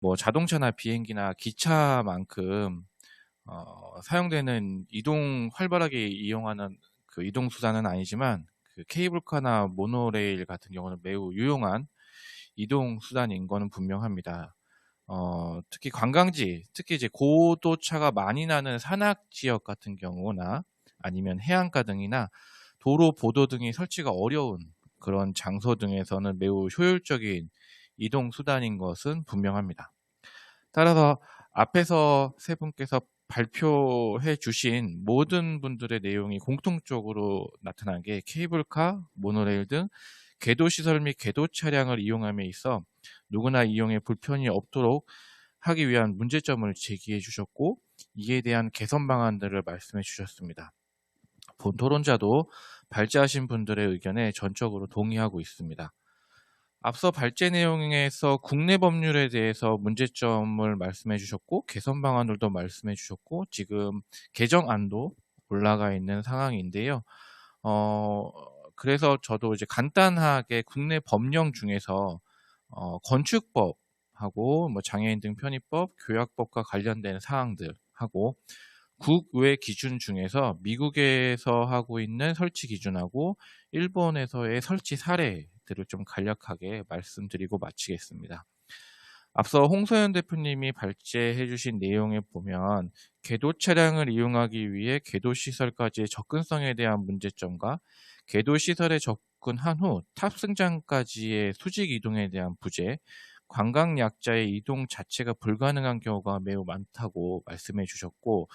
뭐 자동차나 비행기나 기차만큼 사용되는 활발하게 이용하는 그 이동 수단은 아니지만 그 케이블카나 모노레일 같은 경우는 매우 유용한 이동 수단인 거는 분명합니다. 특히 관광지, 특히 이제 고도차가 많이 나는 산악 지역 같은 경우나 아니면 해안가 등이나 도로 보도 등이 설치가 어려운 그런 장소 등에서는 매우 효율적인 이동 수단인 것은 분명합니다. 따라서 앞에서 세 분께서 발표해 주신 모든 분들의 내용이 공통적으로 나타난 게 케이블카, 모노레일 등 궤도시설 및 궤도 차량을 이용함에 있어 누구나 이용에 불편이 없도록 하기 위한 문제점을 제기해 주셨고, 이에 대한 개선 방안들을 말씀해 주셨습니다. 본 토론자도 발제하신 분들의 의견에 전적으로 동의하고 있습니다. 앞서 발제 내용에서 국내 법률에 대해서 문제점을 말씀해 주셨고, 개선 방안들도 말씀해 주셨고, 지금 개정안도 올라가 있는 상황인데요. 그래서 저도 이제 간단하게 국내 법령 중에서 건축법하고 뭐 장애인 등 편의법, 교약법과 관련된 사항들하고 국외 기준 중에서 미국에서 하고 있는 설치 기준하고 일본에서의 설치 사례들을 좀 간략하게 말씀드리고 마치겠습니다. 앞서 홍소연 대표님이 발제해 주신 내용에 보면 궤도 차량을 이용하기 위해 궤도 시설까지의 접근성에 대한 문제점과 궤도 시설에 접근한 후 탑승장까지의 수직 이동에 대한 부재, 관광 약자의 이동 자체가 불가능한 경우가 매우 많다고 말씀해 주셨고,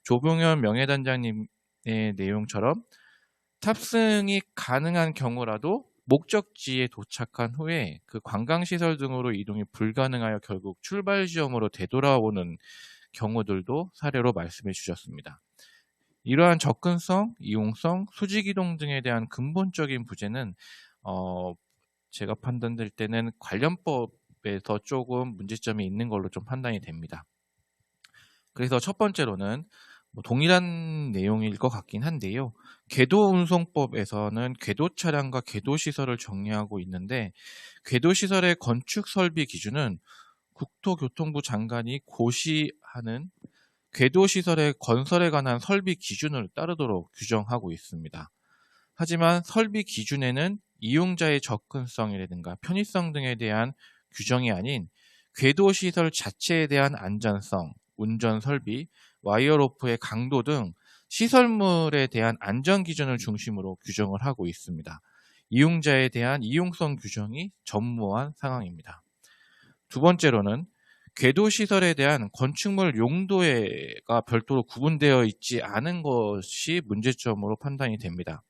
조봉현 명예단장님의 내용처럼 탑승이 가능한 경우라도 목적지에 도착한 후에 그 관광시설 등으로 이동이 불가능하여 결국 출발 지점으로 되돌아오는 경우들도 사례로 말씀해 주셨습니다. 이러한 접근성, 이용성, 수직이동 등에 대한 근본적인 부재는 제가 판단될 때는 관련법에서 조금 문제점이 있는 걸로 좀 판단이 됩니다. 그래서 첫 번째로는 동일한 내용일 것 같긴 한데요. 궤도운송법에서는 궤도 차량과 궤도 시설을 정리하고 있는데, 궤도 시설의 건축 설비 기준은 국토교통부 장관이 고시하는 궤도 시설의 건설에 관한 설비 기준을 따르도록 규정하고 있습니다. 하지만 설비 기준에는 이용자의 접근성이라든가 편의성 등에 대한 규정이 아닌 궤도 시설 자체에 대한 안전성, 운전 설비, 와이어로프의 강도 등 시설물에 대한 안전 기준을 중심으로 규정을 하고 있습니다. 이용자에 대한 이용성 규정이 전무한 상황입니다. 두 번째로는 궤도 시설에 대한 건축물 용도가 별도로 구분되어 있지 않은 것이 문제점으로 판단이 됩니다.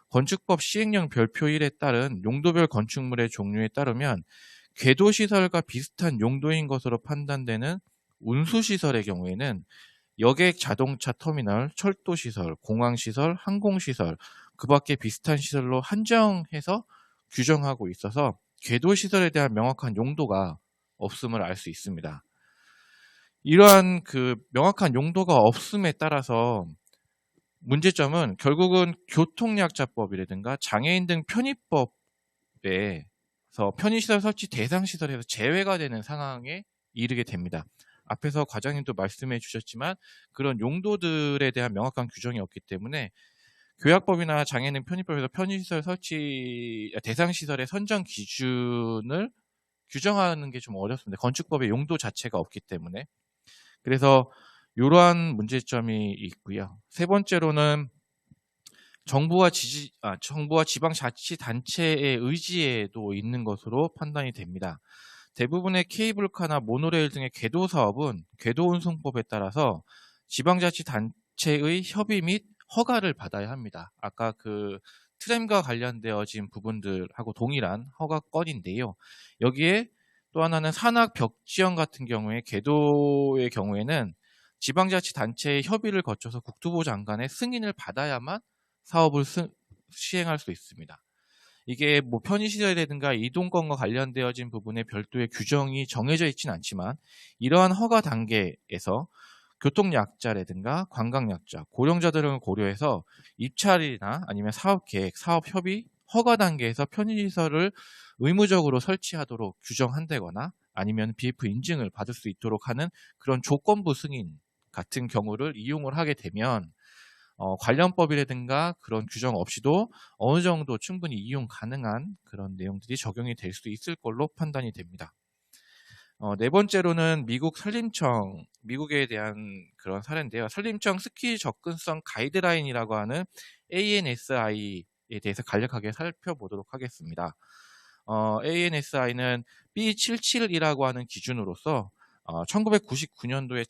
건축법 시행령 별표 1에 따른 용도별 건축물의 종류에 따르면 궤도 시설과 비슷한 용도인 것으로 판단되는 운수시설의 경우에는 여객 자동차 터미널, 철도시설, 공항시설, 항공시설, 그 밖에 비슷한 시설로 한정해서 규정하고 있어서 궤도시설에 대한 명확한 용도가 없음을 알 수 있습니다. 이러한 그 명확한 용도가 없음에 따라서 문제점은 결국은 교통약자법이라든가 장애인 등 편의법에서 편의시설 설치 대상시설에서 제외가 되는 상황에 이르게 됩니다. 앞에서 과장님도 말씀해 주셨지만 그런 용도들에 대한 명확한 규정이 없기 때문에 교약법이나 장애인 편의법에서 편의시설 설치 대상시설의 선정 기준을 규정하는 게 좀 어렵습니다. 건축법의 용도 자체가 없기 때문에. 그래서 이러한 문제점이 있고요. 세 번째로는 정부와 지방자치단체의 의지에도 있는 것으로 판단이 됩니다. 대부분의 케이블카나 모노레일 등의 궤도 사업은 궤도운송법에 따라서 지방자치단체의 협의 및 허가를 받아야 합니다. 아까 그 트램과 관련되어진 부분들하고 동일한 허가건인데요. 여기에 또 하나는 산악 벽지형 같은 경우에 궤도의 경우에는 지방자치단체의 협의를 거쳐서 국토부 장관의 승인을 받아야만 사업을 시행할 수 있습니다. 이게 뭐 편의시설이라든가 이동권과 관련되어진 부분에 별도의 규정이 정해져 있지는 않지만 이러한 허가 단계에서 교통약자라든가 관광약자, 고령자들을 고려해서 입찰이나 아니면 사업계획, 사업협의, 허가 단계에서 편의시설을 의무적으로 설치하도록 규정한다거나 아니면 BF 인증을 받을 수 있도록 하는 그런 조건부 승인 같은 경우를 이용을 하게 되면 관련법이라든가 그런 규정 없이도 어느 정도 충분히 이용 가능한 그런 내용들이 적용이 될 수 있을 걸로 판단이 됩니다. 네 번째로는 미국 산림청, 미국에 대한 그런 사례인데요. 산림청 스키 접근성 가이드라인이라고 하는 ANSI에 대해서 간략하게 살펴보도록 하겠습니다. ANSI는 B77이라고 하는 기준으로서 1999년도에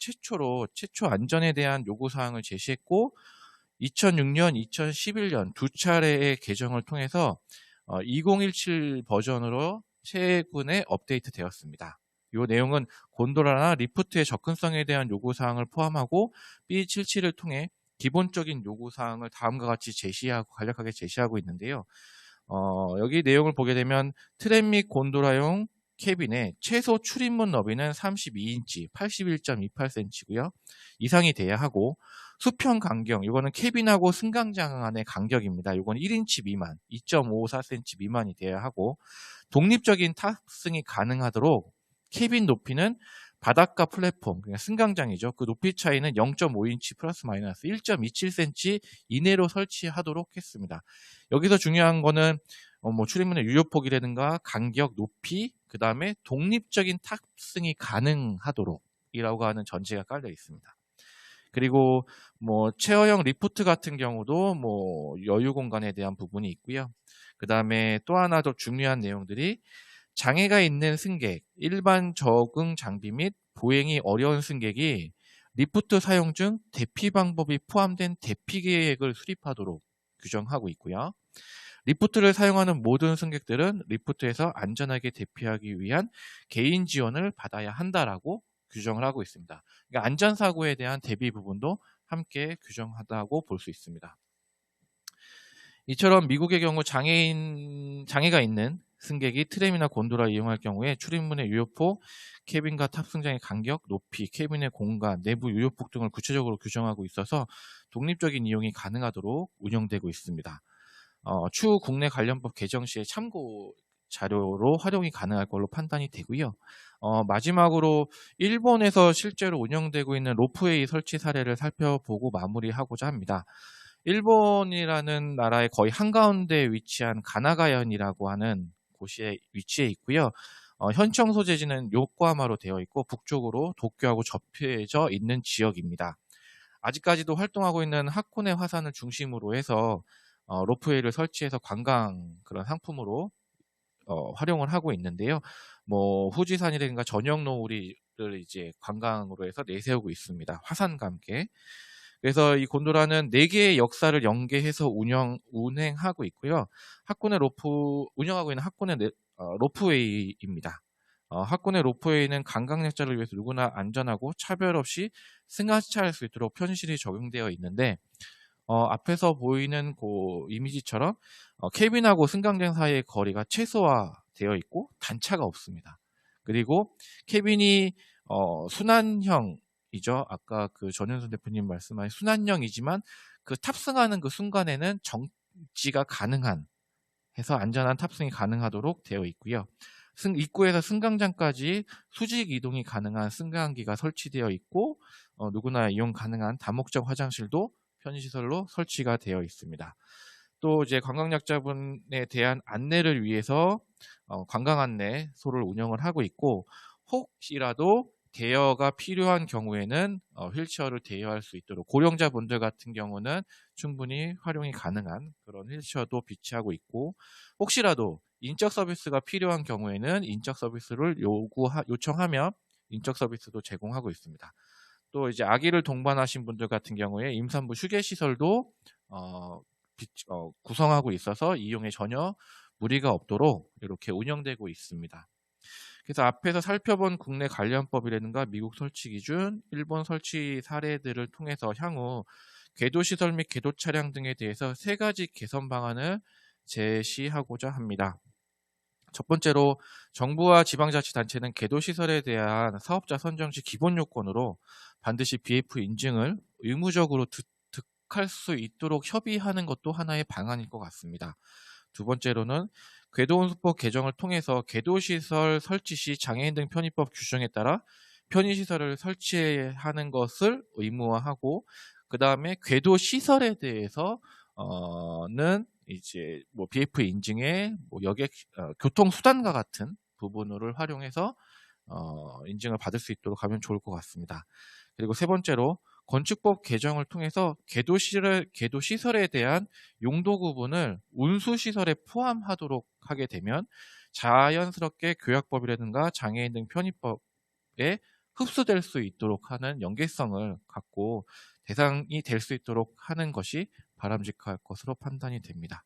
최초 안전에 대한 요구사항을 제시했고 2006년, 2011년 두 차례의 개정을 통해서 2017 버전으로 최근에 업데이트 되었습니다. 이 내용은 곤돌라나 리프트의 접근성에 대한 요구사항을 포함하고 B77을 통해 기본적인 요구사항을 다음과 같이 간략하게 제시하고 있는데요. 여기 내용을 보게 되면 트램 및 곤돌라용 캐빈의 최소 출입문 너비는 32인치, 81.28cm고요. 이상이 돼야 하고 수평 간격, 이거는 캐빈하고 승강장 간의 간격입니다. 이건 1인치 미만, 2.54cm 미만이 돼야 하고 독립적인 탑승이 가능하도록 캐빈 높이는 바닷가 플랫폼, 그러니까 승강장이죠. 그 높이 차이는 0.5인치 플러스 마이너스 1.27cm 이내로 설치하도록 했습니다. 여기서 중요한 거는 출입문의 유효폭이라든가 간격, 높이, 그 다음에 독립적인 탑승이 가능하도록 이라고 하는 전제가 깔려 있습니다. 그리고 체어형 리프트 같은 경우도 여유 공간에 대한 부분이 있고요. 그 다음에 또 하나 더 중요한 내용들이 장애가 있는 승객, 일반 적응 장비 및 보행이 어려운 승객이 리프트 사용 중 대피 방법이 포함된 대피 계획을 수립하도록 규정하고 있고요. 리프트를 사용하는 모든 승객들은 리프트에서 안전하게 대피하기 위한 개인 지원을 받아야 한다라고 규정을 하고 있습니다. 그러니까 안전사고에 대한 대비 부분도 함께 규정하다고 볼 수 있습니다. 이처럼 미국의 경우 장애가 있는 승객이 트램이나 곤돌라 이용할 경우에 출입문의 유효폭, 캐빈과 탑승장의 간격, 높이, 캐빈의 공간, 내부 유효폭 등을 구체적으로 규정하고 있어서 독립적인 이용이 가능하도록 운영되고 있습니다. 추후 국내 관련법 개정 시에 참고 자료로 활용이 가능할 걸로 판단이 되고요. 마지막으로 일본에서 실제로 운영되고 있는 로프웨이 설치 사례를 살펴보고 마무리하고자 합니다. 일본이라는 나라의 거의 한가운데 위치한 가나가현이라고 하는 곳에 위치해 있고요. 현청 소재지는 요코하마로 되어 있고 북쪽으로 도쿄하고 접해져 있는 지역입니다. 아직까지도 활동하고 있는 하코네 화산을 중심으로 해서 로프웨이를 설치해서 관광 그런 상품으로 활용을 하고 있는데요. 후지산이라든가 전형 노을을 이제 관광으로 해서 내세우고 있습니다. 화산과 함께. 그래서 이 곤돌라는 4개의 역사를 연계해서 운행하고 있고요. 운영하고 있는 하코네 로프웨이입니다. 하코네 로프웨이는 관광객자를 위해서 누구나 안전하고 차별 없이 승하차할 수 있도록 편실이 적용되어 있는데 앞에서 보이는 그 이미지처럼 캐빈하고 승강장 사이의 거리가 최소화되어 있고 단차가 없습니다. 그리고 캐빈이 순환형이죠. 아까 그 전현선 대표님 말씀하신 순환형이지만 그 탑승하는 그 순간에는 정지가 가능한 해서 안전한 탑승이 가능하도록 되어 있고요. 입구에서 승강장까지 수직 이동이 가능한 승강기가 설치되어 있고 누구나 이용 가능한 다목적 화장실도 편의시설로 설치가 되어 있습니다. 또 이제 관광약자분에 대한 안내를 위해서 관광 안내소를 운영을 하고 있고 혹시라도 대여가 필요한 경우에는 휠체어를 대여할 수 있도록 고령자분들 같은 경우는 충분히 활용이 가능한 그런 휠체어도 비치하고 있고 혹시라도 인적 서비스가 필요한 경우에는 인적 서비스를 요청하면 인적 서비스도 제공하고 있습니다. 또 이제 아기를 동반하신 분들 같은 경우에 임산부 휴게 시설도 구성하고 있어서 이용에 전혀 무리가 없도록 이렇게 운영되고 있습니다. 그래서 앞에서 살펴본 국내 관련법이라든가 미국 설치 기준, 일본 설치 사례들을 통해서 향후 궤도시설 및 궤도 차량 등에 대해서 3가지 개선 방안을 제시하고자 합니다. 첫 번째로 정부와 지방자치단체는 궤도시설에 대한 사업자 선정 시 기본 요건으로 반드시 BF 인증을 의무적으로 득할 수 있도록 협의하는 것도 하나의 방안일 것 같습니다. 두 번째로는 궤도운수법 개정을 통해서 궤도시설 설치 시 장애인 등 편의법 규정에 따라 편의시설을 설치하는 것을 의무화하고, 그 다음에 궤도시설에 대해서 는 이제 뭐 BF 인증에 뭐 여객 교통수단과 같은 부분을 활용해서 인증을 받을 수 있도록 하면 좋을 것 같습니다. 그리고 세 번째로 건축법 개정을 통해서 궤도시설에 대한 용도 구분을 운수시설에 포함하도록 하게 되면 자연스럽게 교약법이라든가 장애인 등 편의법에 흡수될 수 있도록 하는 연계성을 갖고 대상이 될 수 있도록 하는 것이 바람직할 것으로 판단이 됩니다.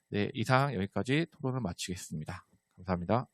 네, 이상 여기까지 토론을 마치겠습니다. 감사합니다.